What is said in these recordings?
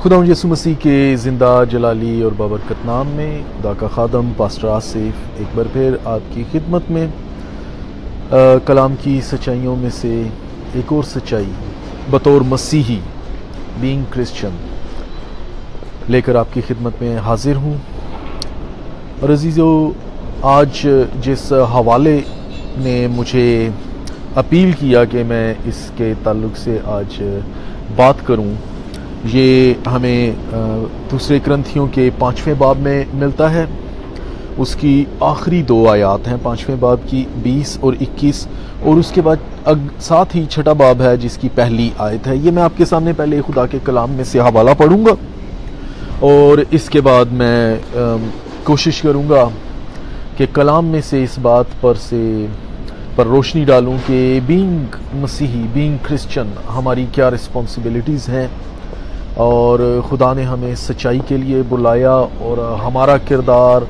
خدا یسوع مسیح کے زندہ جلالی اور بابرکت نام میں خدا کا خادم پاسٹر آصف ایک بار پھر آپ کی خدمت میں کلام کی سچائیوں میں سے ایک اور سچائی بطور مسیحی بینگ کرسچن لے کر آپ کی خدمت میں حاضر ہوں۔ اور عزیزو، آج جس حوالے نے مجھے اپیل کیا کہ میں اس کے تعلق سے آج بات کروں، یہ ہمیں دوسرے کرنتھیوں کے 5ویں باب میں ملتا ہے۔ اس کی آخری 2 آیات ہیں، 5ویں باب کی 20 اور 21، اور اس کے بعد ساتھ ہی 6واں باب ہے جس کی پہلی آیت ہے۔ یہ میں آپ کے سامنے پہلے خدا کے کلام میں سے حوالہ پڑھوں گا اور اس کے بعد میں کوشش کروں گا کہ کلام میں سے اس بات پر روشنی ڈالوں کہ بینگ مسیحی، بینگ کرسچن ہماری کیا رسپانسبلٹیز ہیں، اور خدا نے ہمیں سچائی کے لیے بلایا، اور ہمارا کردار،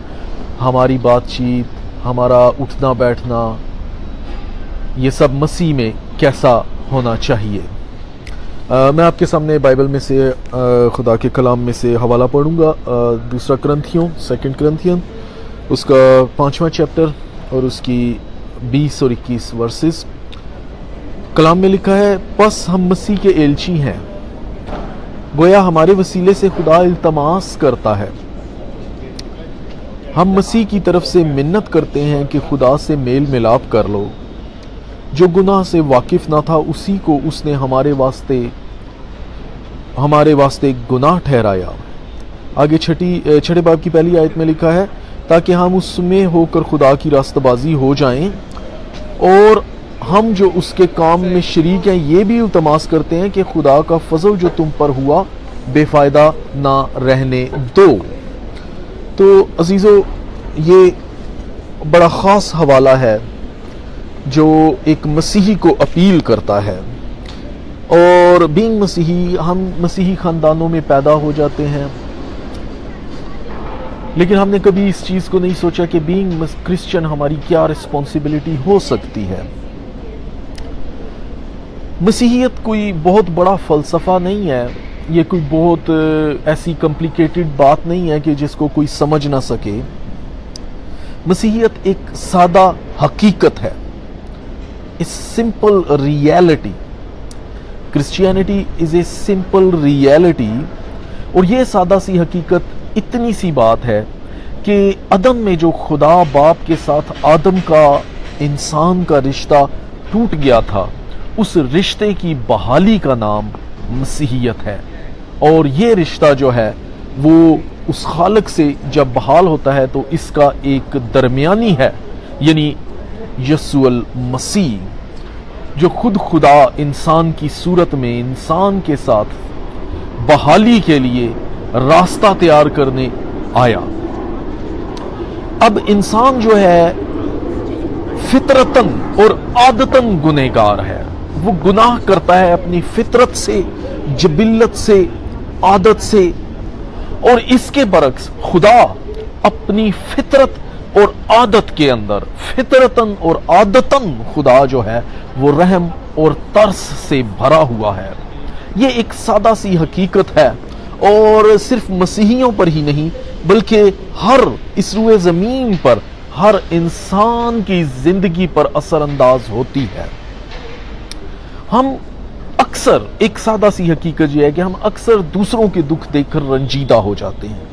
ہماری بات چیت، ہمارا اٹھنا بیٹھنا، یہ سب مسیح میں کیسا ہونا چاہیے۔ میں آپ کے سامنے بائبل میں سے خدا کے کلام میں سے حوالہ پڑھوں گا، دوسرا کرنتھیوں، 2 کرنتھین، اس کا 5واں چیپٹر اور اس کی 20 اور 21 ورسز۔ کلام میں لکھا ہے، پس ہم مسیح کے ایلچی ہیں، گویا ہمارے وسیلے سے خدا التماس کرتا ہے۔ ہم مسیح کی طرف سے منت کرتے ہیں کہ خدا سے میل ملاپ کر لو۔ جو گناہ سے واقف نہ تھا اسی کو اس نے ہمارے واسطے گناہ ٹھہرایا۔ آگے 6 باب کی پہلی آیت میں لکھا ہے، تاکہ ہم اس میں ہو کر خدا کی راستہ بازی ہو جائیں، اور ہم جو اس کے کام میں شریک ہیں یہ بھی التماس کرتے ہیں کہ خدا کا فضل جو تم پر ہوا بے فائدہ نہ رہنے دو۔ تو عزیزو، یہ بڑا خاص حوالہ ہے جو ایک مسیحی کو اپیل کرتا ہے، اور بینگ مسیحی، ہم مسیحی خاندانوں میں پیدا ہو جاتے ہیں، لیکن ہم نے کبھی اس چیز کو نہیں سوچا کہ بینگ کرسچن ہماری کیا رسپانسبلٹی ہو سکتی ہے۔ مسیحیت کوئی بہت بڑا فلسفہ نہیں ہے، یہ کوئی بہت ایسی کمپلیکیٹڈ بات نہیں ہے کہ جس کو کوئی سمجھ نہ سکے۔ مسیحیت ایک سادہ حقیقت ہے، simple reality. Christianity is a simple reality, اور یہ سادہ سی حقیقت اتنی سی بات ہے کہ عدم میں جو خدا باپ کے ساتھ آدم کا، انسان کا رشتہ ٹوٹ گیا تھا، اس رشتے کی بحالی کا نام مسیحیت ہے۔ اور یہ رشتہ جو ہے وہ اس خالق سے جب بحال ہوتا ہے تو اس کا ایک درمیانی ہے، یعنی یسوع المسیح، جو خود خدا انسان کی صورت میں انسان کے ساتھ بحالی کے لیے راستہ تیار کرنے آیا۔ اب انسان جو ہے فطرتاً اور عادتاً گنہگار ہے، وہ گناہ کرتا ہے اپنی فطرت سے، جبلت سے، عادت سے، اور اس کے برعکس خدا اپنی فطرت اور عادت کے اندر، فطرتاً اور عادتاً خدا جو ہے وہ رحم اور ترس سے بھرا ہوا ہے۔ یہ ایک سادہ سی حقیقت ہے، اور صرف مسیحیوں پر ہی نہیں بلکہ ہر اس روئے زمین پر ہر انسان کی زندگی پر اثر انداز ہوتی ہے۔ ہم اکثر، ایک سادہ سی حقیقت یہ ہے کہ ہم اکثر دوسروں کے دکھ دیکھ کر رنجیدہ ہو جاتے ہیں،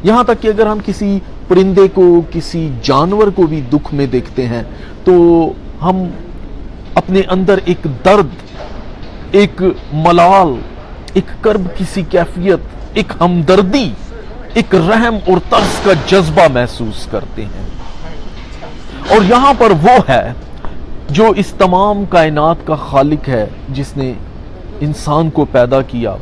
یہاں تک کہ اگر ہم کسی پرندے کو، کسی جانور کو بھی دکھ میں دیکھتے ہیں تو ہم اپنے اندر ایک درد، ایک ملال، ایک کرب کی سی کیفیت، ایک ہمدردی، ایک رحم اور ترس کا جذبہ محسوس کرتے ہیں۔ اور یہاں پر وہ ہے جو اس تمام کائنات کا خالق ہے، جس نے انسان کو پیدا کیا،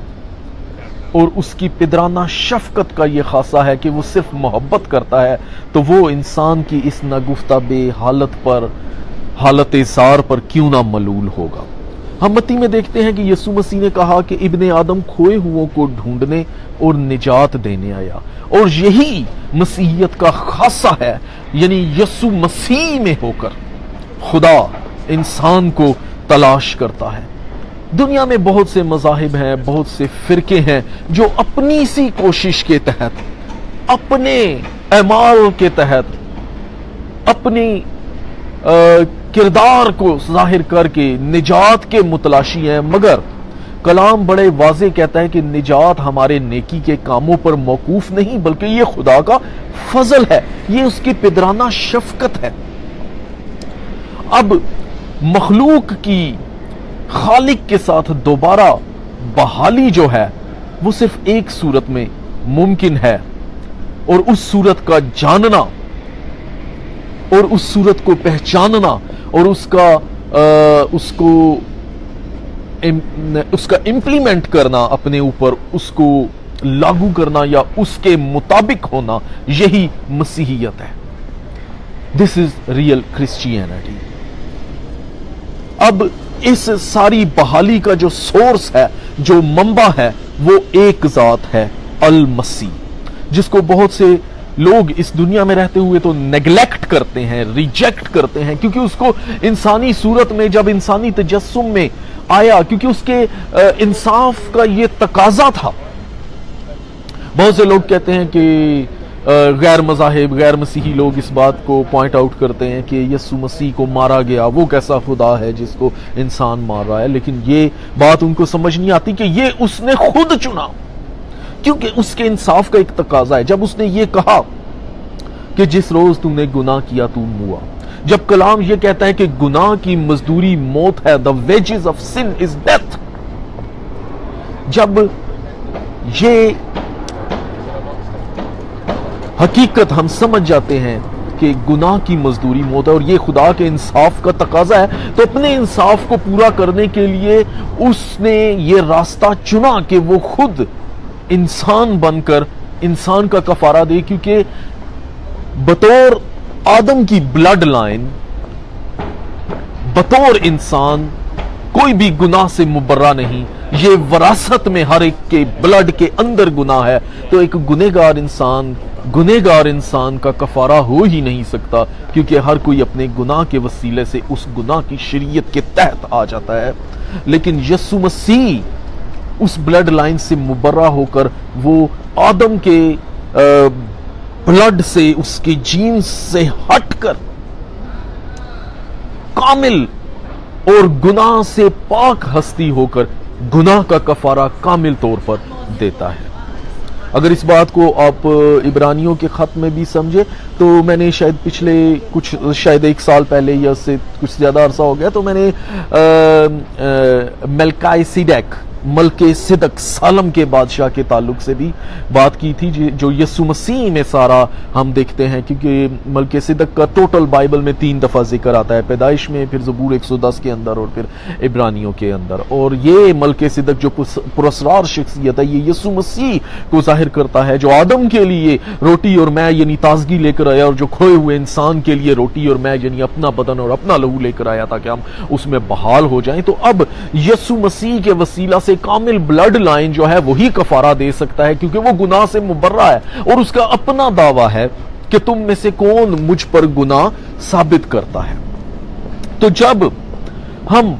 اور اس کی پدرانہ شفقت کا یہ خاصہ ہے کہ وہ صرف محبت کرتا ہے، تو وہ انسان کی اس ناگفتہ بے حالت پر، حالت زار پر کیوں نہ ملول ہوگا۔ ہم متی میں دیکھتے ہیں کہ یسوع مسیح نے کہا کہ ابن آدم کھوئے ہوئوں کو ڈھونڈنے اور نجات دینے آیا، اور یہی مسیحیت کا خاصہ ہے، یعنی یسوع مسیح میں ہو کر خدا انسان کو تلاش کرتا ہے۔ دنیا میں بہت سے مذاہب ہیں، بہت سے فرقے ہیں جو اپنی سی کوشش کے تحت، اپنے اعمال کے تحت، اپنی کردار کو ظاہر کر کے نجات کے متلاشی ہیں، مگر کلام بڑے واضح کہتا ہے کہ نجات ہمارے نیکی کے کاموں پر موقوف نہیں، بلکہ یہ خدا کا فضل ہے، یہ اس کی پدرانہ شفقت ہے۔ اب مخلوق کی خالق کے ساتھ دوبارہ بحالی جو ہے وہ صرف ایک صورت میں ممکن ہے، اور اس صورت کا جاننا اور اس صورت کو پہچاننا اور اس کا امپلیمنٹ کرنا، اپنے اوپر اس کو لاگو کرنا یا اس کے مطابق ہونا، یہی مسیحیت ہے۔ دس از ریئل کرسچینٹی۔ اب اس ساری بحالی کا جو سورس ہے، جو منبع ہے، وہ ایک ذات ہے، المسیح، جس کو بہت سے لوگ اس دنیا میں رہتے ہوئے تو نیگلیکٹ کرتے ہیں، ریجیکٹ کرتے ہیں، کیونکہ اس کو انسانی صورت میں جب انسانی تجسم میں آیا، کیونکہ اس کے انصاف کا یہ تقاضا تھا۔ بہت سے لوگ کہتے ہیں کہ غیر مذاہب، غیر مسیحی لوگ اس بات کو پوائنٹ آؤٹ کرتے ہیں کہ یسوع مسیح کو مارا گیا، وہ کیسا خدا ہے جس کو انسان مار رہا ہے، لیکن یہ بات ان کو سمجھ نہیں آتی کہ یہ اس نے خود چنا، کیونکہ اس کے انصاف کا ایک تقاضا ہے۔ جب اس نے یہ کہا کہ جس روز تم نے گناہ کیا تو ہوا، جب کلام یہ کہتا ہے کہ گناہ کی مزدوری موت ہے، the wages of sin is death، جب یہ حقیقت ہم سمجھ جاتے ہیں کہ گناہ کی مزدوری موت ہے اور یہ خدا کے انصاف کا تقاضا ہے، تو اپنے انصاف کو پورا کرنے کے لیے اس نے یہ راستہ چنا کہ وہ خود انسان بن کر انسان کا کفارہ دے، کیونکہ بطور آدم کی بلڈ لائن، بطور انسان کوئی بھی گناہ سے مبرہ نہیں، یہ وراثت میں ہر ایک کے بلڈ کے اندر گناہ ہے، تو ایک گنہگار انسان کا کفارہ ہو ہی نہیں سکتا، کیونکہ ہر کوئی اپنے گناہ کے وسیلے سے اس گناہ کی شریعت کے تحت آ جاتا ہے۔ لیکن یسوع مسیح اس بلڈ لائن سے مبرہ ہو کر، وہ آدم کے بلڈ سے، اس کے جینز سے ہٹ کر کامل اور گناہ سے پاک ہستی ہو کر گناہ کا کفارہ کامل طور پر دیتا ہے۔ اگر اس بات کو آپ عبرانیوں کے خط میں بھی سمجھے تو میں نے شاید ایک سال پہلے یا اس سے کچھ زیادہ عرصہ ہو گیا، تو میں نے ملک صدق سالم کے بادشاہ کے تعلق سے بھی بات کی تھی، جو یسوع مسیح میں سارا ہم دیکھتے ہیں، کیونکہ ملک صدق کا ٹوٹل بائبل میں 3 دفعہ ذکر آتا ہے، پیدائش میں، پھر زبور 110 کے اندر، اور پھر عبرانیوں کے اندر۔ اور یہ ملک صدق جو پراسرار شخصیت ہے، یہ یسوع مسیح کو ظاہر کرتا ہے، جو آدم کے لیے روٹی اور میں یعنی تازگی لے کر آیا، اور جو کھوئے ہوئے انسان کے لیے روٹی اور میں یعنی اپنا بدن اور اپنا لہو لے کر آیا تاکہ ہم اس میں بحال ہو جائیں۔ تو اب یسوع مسیح کے وسیلہ سے کامل بلڈ لائن جو ہے وہی کفارہ دے سکتا ہے، کیونکہ وہ گناہ سے مبرہ ہے، اور اس کا اپنا دعویٰ ہے کہ تم میں سے کون مجھ پر گناہ ثابت کرتا ہے۔ تو جب ہم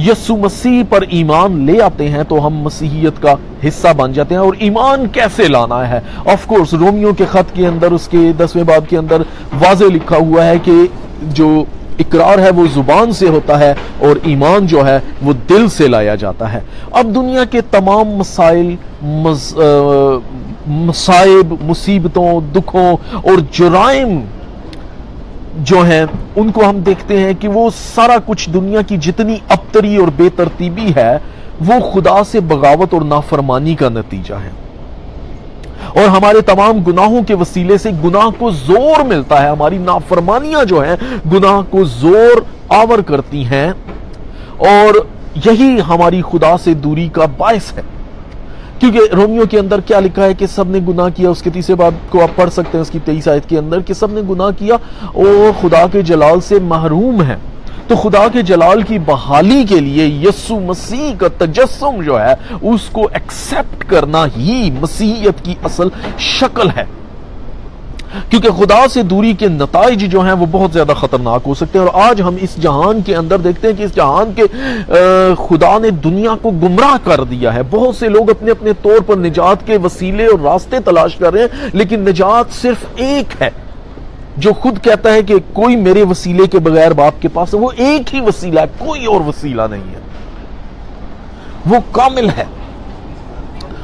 یسوع مسیح پر ایمان لے آتے ہیں تو ہم مسیحیت کا حصہ بن جاتے ہیں۔ اور ایمان کیسے لانا ہے؟ آف کورس رومیوں کے خط کے اندر، اس کے 10ویں باب کے اندر واضح لکھا ہوا ہے کہ جو اقرار ہے وہ زبان سے ہوتا ہے، اور ایمان جو ہے وہ دل سے لایا جاتا ہے۔ اب دنیا کے تمام مصائب، مصیبتوں، دکھوں اور جرائم جو ہیں ان کو ہم دیکھتے ہیں کہ وہ سارا کچھ، دنیا کی جتنی ابتری اور بے ترتیبی ہے، وہ خدا سے بغاوت اور نافرمانی کا نتیجہ ہے۔ اور ہمارے تمام گناہوں کے وسیلے سے گناہ کو زور ملتا ہے، ہماری نافرمانیاں جو ہیں گناہ کو زور آور کرتی ہیں، اور یہی ہماری خدا سے دوری کا باعث ہے۔ کیونکہ رومیو کے اندر کیا لکھا ہے کہ سب نے گناہ کیا، اس کے 3 باب کو آپ پڑھ سکتے ہیں، اس کی 23 آیت کے اندر، کہ سب نے گناہ کیا اور خدا کے جلال سے محروم ہیں۔ تو خدا کے جلال کی بحالی کے لیے یسوع مسیح کا تجسم جو ہے اس کو ایکسپٹ کرنا ہی مسیحیت کی اصل شکل ہے۔ کیونکہ خدا سے دوری کے نتائج جو ہیں وہ بہت زیادہ خطرناک ہو سکتے ہیں. اور آج ہم اس جہان کے اندر دیکھتے ہیں کہ اس جہان کے خدا نے دنیا کو گمراہ کر دیا ہے. بہت سے لوگ اپنے اپنے طور پر نجات کے وسیلے اور راستے تلاش کر رہے ہیں, لیکن نجات صرف ایک ہے جو خود کہتا ہے کہ کوئی میرے وسیلے کے بغیر باپ کے پاس ہے. وہ ایک ہی وسیلہ ہے, کوئی اور وسیلہ نہیں ہے, وہ کامل ہے,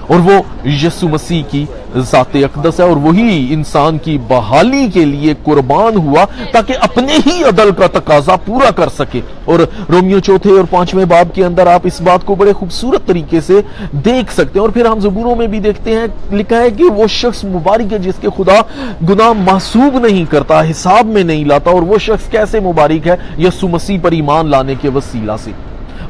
اور وہ یسوع مسیح کی ذات اقدس ہے. اور وہی انسان کی بحالی کے لیے قربان ہوا تاکہ اپنے ہی عدل کا تقاضا پورا کر سکے. اور رومیو 4 اور 5 باب کے اندر آپ اس بات کو بڑے خوبصورت طریقے سے دیکھ سکتے ہیں. اور پھر ہم زبوروں میں بھی دیکھتے ہیں, لکھا ہے کہ وہ شخص مبارک ہے جس کے خدا گناہ محسوب نہیں کرتا, حساب میں نہیں لاتا. اور وہ شخص کیسے مبارک ہے؟ یسوع مسیح پر ایمان لانے کے وسیلہ سے.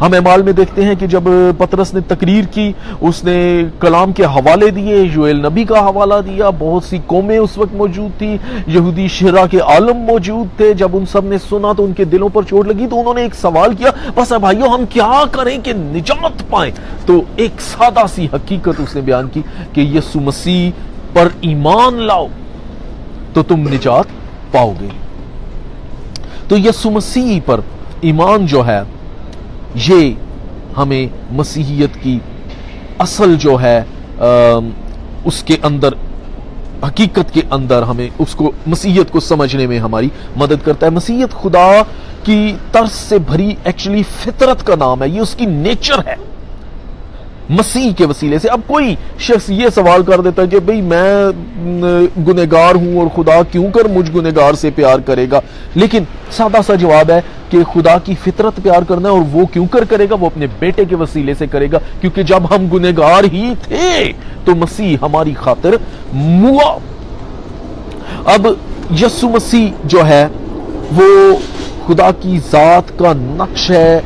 ہم اعمال میں دیکھتے ہیں کہ جب پطرس نے تقریر کی, اس نے کلام کے حوالے دیے, یوئیل نبی کا حوالہ دیا. بہت سی قومیں اس وقت موجود تھی, یہودی شہرا کے عالم موجود تھے. جب ان سب نے سنا تو ان کے دلوں پر چوٹ لگی, تو انہوں نے ایک سوال کیا, بس بھائیو ہم کیا کریں کہ نجات پائیں؟ تو ایک سادہ سی حقیقت اس نے بیان کی کہ یسوع مسیح پر ایمان لاؤ تو تم نجات پاؤ گے. تو یسوع مسیح پر ایمان جو ہے یہ ہمیں مسیحیت کی اصل جو ہے اس کے اندر, حقیقت کے اندر ہمیں اس کو, مسیحیت کو سمجھنے میں ہماری مدد کرتا ہے. مسیحیت خدا کی طرز سے بھری ایکچولی فطرت کا نام ہے, یہ اس کی نیچر ہے مسیح کے وسیلے سے. اب کوئی شخص یہ سوال کر دیتا ہے کہ بھئی میں گنہگار ہوں اور خدا کیوں کر مجھ گنہگار سے پیار کرے گا؟ لیکن سادہ سا جواب ہے کہ خدا کی فطرت پیار کرنا ہے, اور وہ کیوں کر کرے گا؟ وہ اپنے بیٹے کے وسیلے سے کرے گا, کیونکہ جب ہم گنہگار ہی تھے تو مسیح ہماری خاطر موا. اب یسوع مسیح جو ہے وہ خدا کی ذات کا نقش ہے,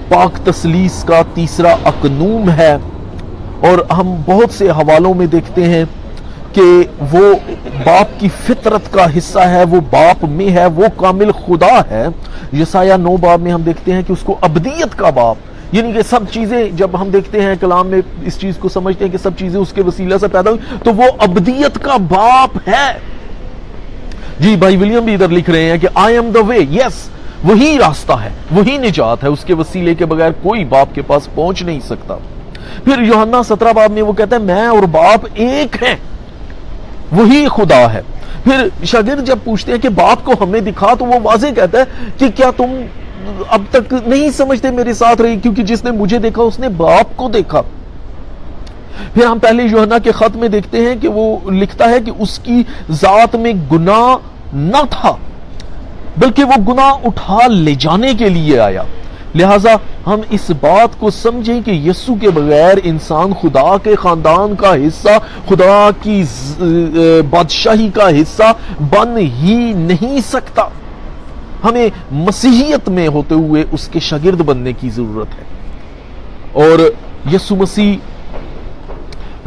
پاک تثلیث کا تیسرا اقنوم ہے. اور ہم بہت سے حوالوں میں دیکھتے ہیں کہ وہ باپ کی فطرت کا حصہ ہے, وہ باپ میں ہے, وہ کامل خدا ہے. یسایہ 9 باب میں ہم دیکھتے ہیں کہ اس کو ابدیت کا باپ, یعنی کہ سب چیزیں, جب ہم دیکھتے ہیں کلام میں اس چیز کو سمجھتے ہیں کہ سب چیزیں اس کے وسیلہ سے پیدا ہوئی, تو وہ ابدیت کا باپ ہے. جی بھائی ولیم بھی ادھر لکھ رہے ہیں کہ آئی ایم دا وے, یس وہی راستہ ہے, وہی نجات ہے, اس کے وسیلے کے بغیر کوئی باپ کے پاس پہنچ نہیں سکتا. پھر یوحنا 17 باب میں وہ کہتا ہے میں اور باپ ایک ہیں, وہی خدا ہے. پھر شاگرد جب پوچھتے ہیں کہ باپ کو ہمیں دکھا, تو وہ واضح کہتا ہے کہ کیا تم اب تک نہیں سمجھتے میرے ساتھ رہی, کیونکہ جس نے مجھے دیکھا اس نے باپ کو دیکھا. پھر ہم پہلے یوحنا کے خط میں دیکھتے ہیں کہ وہ لکھتا ہے کہ اس کی ذات میں گناہ نہ تھا, بلکہ وہ گناہ اٹھا لے جانے کے لیے آیا. لہٰذا ہم اس بات کو سمجھیں کہ یسوع کے بغیر انسان خدا کے خاندان کا حصہ, خدا کی بادشاہی کا حصہ بن ہی نہیں سکتا. ہمیں مسیحیت میں ہوتے ہوئے اس کے شاگرد بننے کی ضرورت ہے. اور یسوع مسیح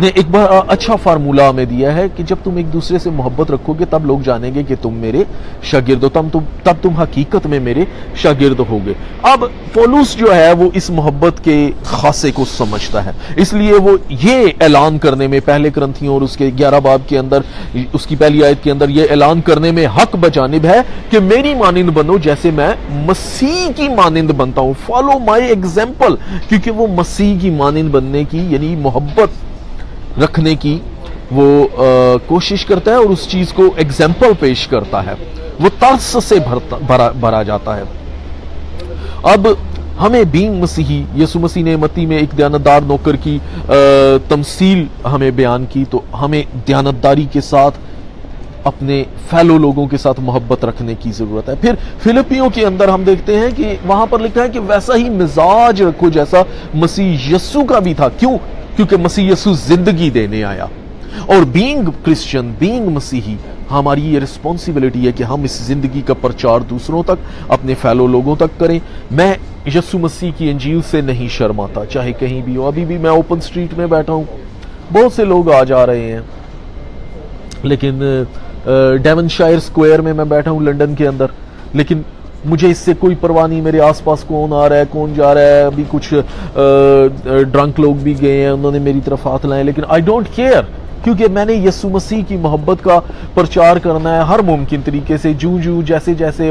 نے ایک بار اچھا فارمولہ ہمیں دیا ہے کہ جب تم ایک دوسرے سے محبت رکھو گے تب لوگ جانیں گے کہ تم میرے شاگرد ہو, تب تم حقیقت میں میرے شاگرد ہوگے. اب پولس جو ہے وہ اس محبت کے خاصے کو سمجھتا ہے, اس لیے وہ یہ اعلان کرنے میں پہلے کرنتھیوں اور اس کے 11 باب کے اندر, اس کی پہلی آیت کے اندر یہ اعلان کرنے میں حق بجانب ہے کہ میری مانند بنو جیسے میں مسیح کی مانند بنتا ہوں. فالو مائی ایگزامپل, کیونکہ وہ مسیح کی مانند بننے کی یعنی محبت رکھنے کی وہ کوشش کرتا ہے, اور اس چیز کو ایگزامپل پیش کرتا ہے, وہ طرز سے بھرا جاتا ہے. اب ہمیں بینگ مسیحی, یسوع مسیح نے متی میں ایک دیانتدار نوکر کی تمثیل ہمیں بیان کی, تو ہمیں دیانتداری کے ساتھ اپنے فیلو لوگوں کے ساتھ محبت رکھنے کی ضرورت ہے. پھر فلپیوں کے اندر ہم دیکھتے ہیں کہ وہاں پر لکھا ہے کہ ویسا ہی مزاج رکھو جیسا مسیح یسوع کا بھی تھا. کیوں؟ کیونکہ مسیح یسوع زندگی دینے آیا. اور بینگ کرسچن, بینگ مسیحی, ہماری یہ رسپانسبلٹی ہے کہ ہم اس زندگی کا پرچار دوسروں تک, اپنے فیلو لوگوں تک کریں. میں یسوع مسیح کی انجیل سے نہیں شرماتا, چاہے کہیں بھی ہو. ابھی بھی میں اوپن سٹریٹ میں بیٹھا ہوں, بہت سے لوگ آ جا رہے ہیں, لیکن ڈیون شائر اسکوائر میں بیٹھا ہوں لنڈن کے اندر, لیکن مجھے اس سے کوئی پرواہ نہیں. میرے آس پاس کون آ رہا ہے, کون جا رہا ہے. ابھی کچھ ڈرنک لوگ بھی گئے ہیں, انہوں نے میری طرف ہاتھ لائے, لیکن آئی ڈونٹ کیئر, کیونکہ میں نے یسوع مسیح کی محبت کا پرچار کرنا ہے ہر ممکن طریقے سے، جوں جیسے جیسے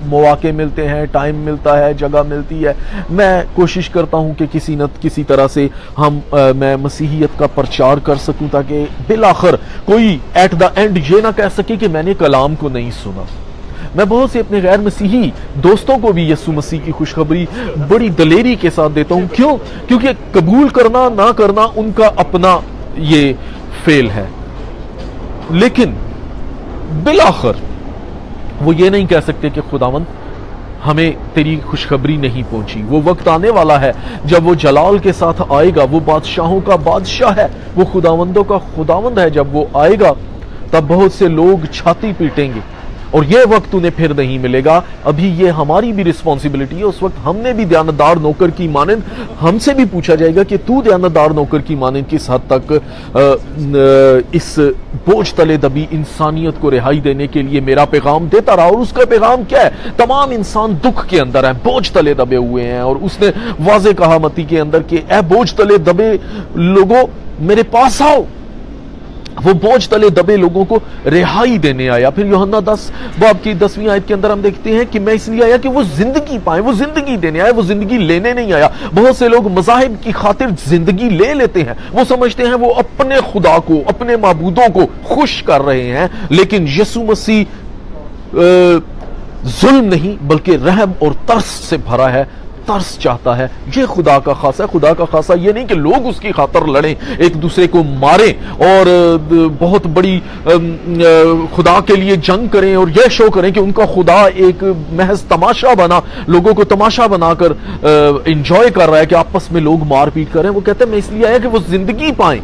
مواقع ملتے ہیں، ٹائم ملتا ہے، جگہ ملتی ہے، میں کوشش کرتا ہوں کہ کسی نہ کسی طرح سے میں مسیحیت کا پرچار کر سکوں، تاکہ بالآخر کوئی ایٹ دا اینڈ یہ نہ کہہ سکے کہ میں نے کلام کو نہیں سنا۔ میں بہت سے اپنے غیر مسیحی دوستوں کو بھی یسوع مسیح کی خوشخبری بڑی دلیری کے ساتھ دیتا ہوں۔ کیوں؟ کیونکہ قبول کرنا نہ کرنا ان کا اپنا یہ فیل ہے، لیکن بالآخر وہ یہ نہیں کہہ سکتے کہ خداوند ہمیں تیری خوشخبری نہیں پہنچی۔ وہ وقت آنے والا ہے جب وہ جلال کے ساتھ آئے گا، وہ بادشاہوں کا بادشاہ ہے، وہ خداوندوں کا خداوند ہے۔ جب وہ آئے گا تب بہت سے لوگ چھاتی پیٹیں گے، اور یہ وقت انہیں پھر نہیں ملے گا۔ ابھی یہ ہماری بھی رسپانسبلٹی ہے، اس وقت ہم نے بھی دیانتدار نوکر کی مانند، ہم سے بھی پوچھا جائے گا کہ تو دیانتدار نوکر کی مانند کس حد تک اس بوجھ تلے دبی انسانیت کو رہائی دینے کے لیے میرا پیغام دیتا رہا۔ اور اس کا پیغام کیا ہے؟ تمام انسان دکھ کے اندر ہیں، بوجھ تلے دبے ہوئے ہیں، اور اس نے واضح کہا متی کے اندر کہ اے بوجھ تلے دبے لوگوں میرے پاس آؤ۔ وہ بوجھ تلے دبے لوگوں کو رہائی دینے آیا۔ پھر یوحنا 10 باب کی 10ویں آیت کے اندر ہم دیکھتے ہیں کہ میں اس لیے آیا کہ وہ زندگی پائیں۔ وہ زندگی دینے آیا، وہ زندگی لینے نہیں آیا۔ بہت سے لوگ مذاہب کی خاطر زندگی لے لیتے ہیں، وہ سمجھتے ہیں وہ اپنے خدا کو، اپنے معبودوں کو خوش کر رہے ہیں، لیکن یسوع مسیح ظلم نہیں بلکہ رحم اور ترس سے بھرا ہے، ترس چاہتا ہے۔ یہ خدا کا خاصہ ہے۔ خدا کا خاصہ یہ نہیں کہ لوگ اس کی خاطر لڑیں، ایک دوسرے کو ماریں اور بہت بڑی خدا کے لیے جنگ کریں اور یہ شو کریں کہ ان کا خدا ایک محض تماشا بنا، لوگوں کو تماشا بنا کر انجوائے کر رہا ہے کہ آپس میں لوگ مار پیٹ کر رہے ہیں۔ وہ کہتے ہیں میں اس لیے آیا کہ وہ زندگی پائیں۔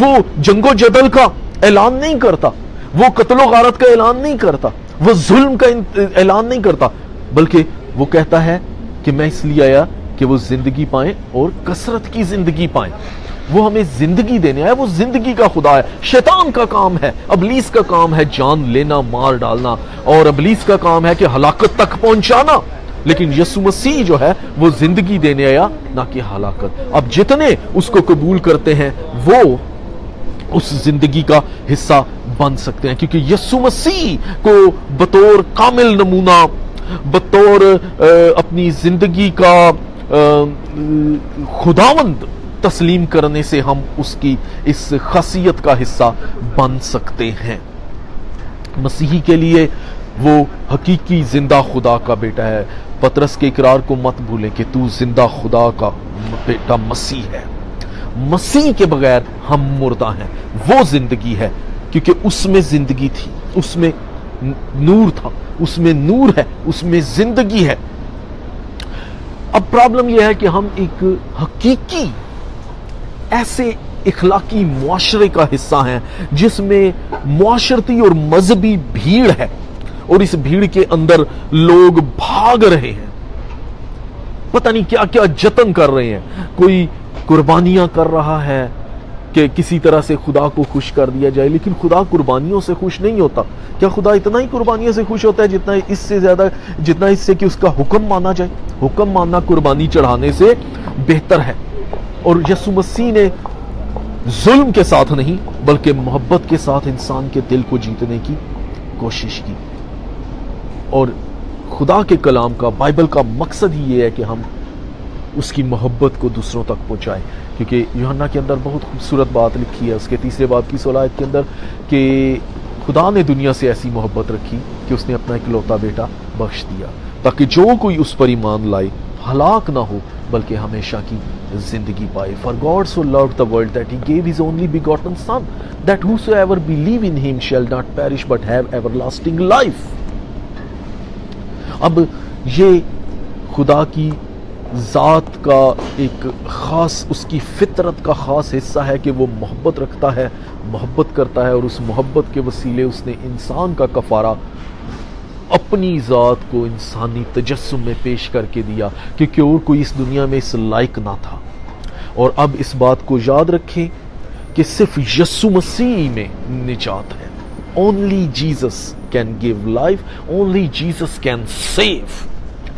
وہ جنگ و جدل کا اعلان نہیں کرتا، وہ قتل و غارت کا اعلان نہیں کرتا، وہ ظلم کا اعلان نہیں کرتا، بلکہ وہ کہتا ہے کہ میں اس لیے آیا کہ وہ زندگی پائیں اور کثرت کی زندگی پائیں۔ وہ ہمیں زندگی دینے آیا، وہ زندگی کا خدا ہے۔ شیطان کا کام ہے، ابلیس کا کام ہے جان لینا، مار ڈالنا، اور ابلیس کا کام ہے کہ ہلاکت تک پہنچانا، لیکن یسوع مسیح جو ہے وہ زندگی دینے آیا نہ کہ ہلاکت۔ اب جتنے اس کو قبول کرتے ہیں وہ اس زندگی کا حصہ بن سکتے ہیں، کیونکہ یسوع مسیح کو بطور کامل نمونہ، بطور اپنی زندگی کا خداوند تسلیم کرنے سے ہم اس کی اس خاصیت کا حصہ بن سکتے ہیں۔ مسیحی کے لیے وہ حقیقی زندہ خدا کا بیٹا ہے۔ پطرس کے اقرار کو مت بھولیں کہ تو زندہ خدا کا بیٹا مسیح ہے۔ مسیح کے بغیر ہم مردہ ہیں۔ وہ زندگی ہے کیونکہ اس میں زندگی تھی، اس میں نور تھا، اس میں نور ہے، اس میں زندگی ہے۔ اب پرابلم یہ ہے کہ ہم ایک حقیقی ایسے اخلاقی معاشرے کا حصہ ہیں جس میں معاشرتی اور مذہبی بھیڑ ہے، اور اس بھیڑ کے اندر لوگ بھاگ رہے ہیں، پتہ نہیں کیا کیا جتن کر رہے ہیں۔ کوئی قربانیاں کر رہا ہے کہ کسی طرح سے خدا کو خوش کر دیا جائے، لیکن خدا قربانیوں سے خوش نہیں ہوتا۔ کیا خدا اتنا ہی قربانیوں سے خوش ہوتا ہے جتنا اس سے زیادہ، جتنا اس سے کہ اس کا حکم مانا جائے؟ حکم ماننا قربانی چڑھانے سے بہتر ہے۔ اور یسوع مسیح نے ظلم کے ساتھ نہیں بلکہ محبت کے ساتھ انسان کے دل کو جیتنے کی کوشش کی، اور خدا کے کلام کا، بائبل کا مقصد ہی یہ ہے کہ ہم اس کی محبت کو دوسروں تک پہنچائیں۔ کیونکہ یوحنا کے اندر بہت خوبصورت بات لکھی ہے اس کے 3 باب کی 16 آیت کے اندر کہ خدا نے دنیا سے ایسی محبت رکھی کہ اس نے اپنا اکلوتا بیٹا بخش دیا تاکہ جو کوئی اس پر ایمان لائے ہلاک نہ ہو بلکہ ہمیشہ کی زندگی پائے۔ For God so loved the world that he gave his only begotten son, that whosoever believe in him shall not perish but have everlasting life۔ اب یہ خدا کی ذات کا ایک خاص، اس کی فطرت کا خاص حصہ ہے کہ وہ محبت رکھتا ہے، محبت کرتا ہے، اور اس محبت کے وسیلے اس نے انسان کا کفارہ اپنی ذات کو انسانی تجسم میں پیش کر کے دیا، کیونکہ اور کوئی اس دنیا میں اس لائق نہ تھا۔ اور اب اس بات کو یاد رکھیں کہ صرف یسوع مسیح میں نجات ہے۔ Only Jesus can give life, only Jesus can save.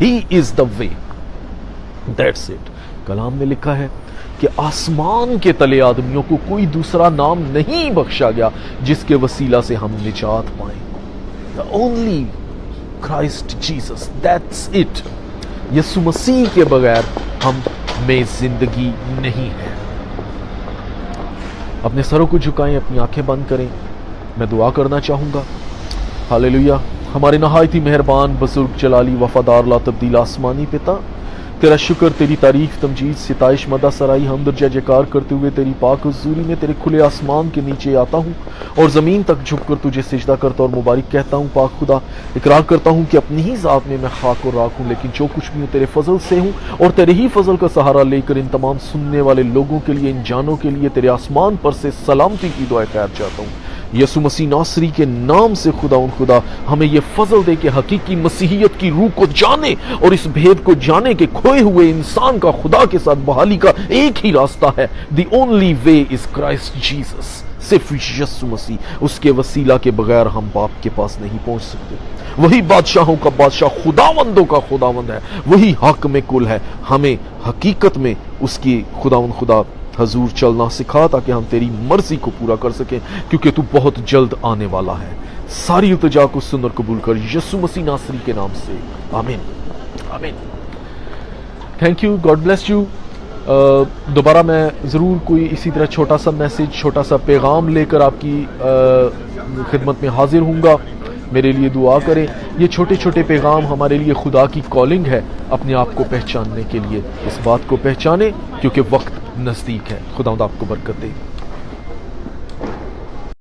He is the way. That's it۔ کلام میں لکھا ہے کہ آسمان کے تلے آدمیوں کو کوئی دوسرا نام نہیں بخشا گیا جس کے وسیلہ سے ہم نجات پائیں. The only Christ Jesus, that's it. یسوع مسیح کے بغیر ہم میں زندگی نہیں ہے. اپنے سروں کو جھکائیں, اپنی آنکھیں بند کریں. میں دعا کرنا چاہوں گا. ہاللیلویا. ہمارے نہایت ہی مہربان, بزرگ, جلالی, وفادار, لا تبدیل آسمانی پتا, تیرا شکر, تیری تعریف, تمجید, ستائش, مدح, سرائی, حمد اور جے جیکار کرتے ہوئے تیری پاک حضوری میں تیرے کھلے آسمان کے نیچے آتا ہوں اور زمین تک جھک کر تجھے سجدہ کرتا اور مبارک کہتا ہوں. پاک خدا, اقرار کرتا ہوں کہ اپنی ہی ذات میں خاک اور راکھ ہوں, لیکن جو کچھ بھی ہوں تیرے فضل سے ہوں, اور تیرے ہی فضل کا سہارا لے کر ان تمام سننے والے لوگوں کے لیے, ان جانوں کے لیے تیرے آسمان پر سے سلامتی کی دعائیں خیر چاہتا ہوں. یسوع مسیح ناصری کے نام سے خدا ہمیں یہ فضل دے کہ حقیقی مسیحیت کی روح کو جانے اور اس بھید کو جانے کہ کھوئے ہوئے انسان کا خدا کے ساتھ بحالی کا ایک ہی راستہ ہے. The only way is Christ Jesus, صرف یسوع مسیح. اس کے وسیلہ کے بغیر ہم باپ کے پاس نہیں پہنچ سکتے. وہی بادشاہوں کا بادشاہ, خداوندوں کا خداوند ہے, وہی حاکم کل ہے. ہمیں حقیقت میں اس کی خدا حضور چلنا سکھا تاکہ ہم تیری مرضی کو پورا کر سکیں, کیونکہ تو بہت جلد آنے والا ہے. ساری التجا کو سن اور قبول کر یسوع مسیح ناصری کے نام سے, آمین آمین. Thank you, God bless you. دوبارہ میں ضرور کوئی اسی طرح چھوٹا سا میسج, چھوٹا سا پیغام لے کر آپ کی خدمت میں حاضر ہوں گا. میرے لیے دعا کریں. یہ چھوٹے چھوٹے پیغام ہمارے لیے خدا کی کالنگ ہے اپنے آپ کو پہچاننے کے لیے. اس بات کو پہچانیں کیونکہ وقت نزدیک ہے. خداوند آپ کو برکت دے.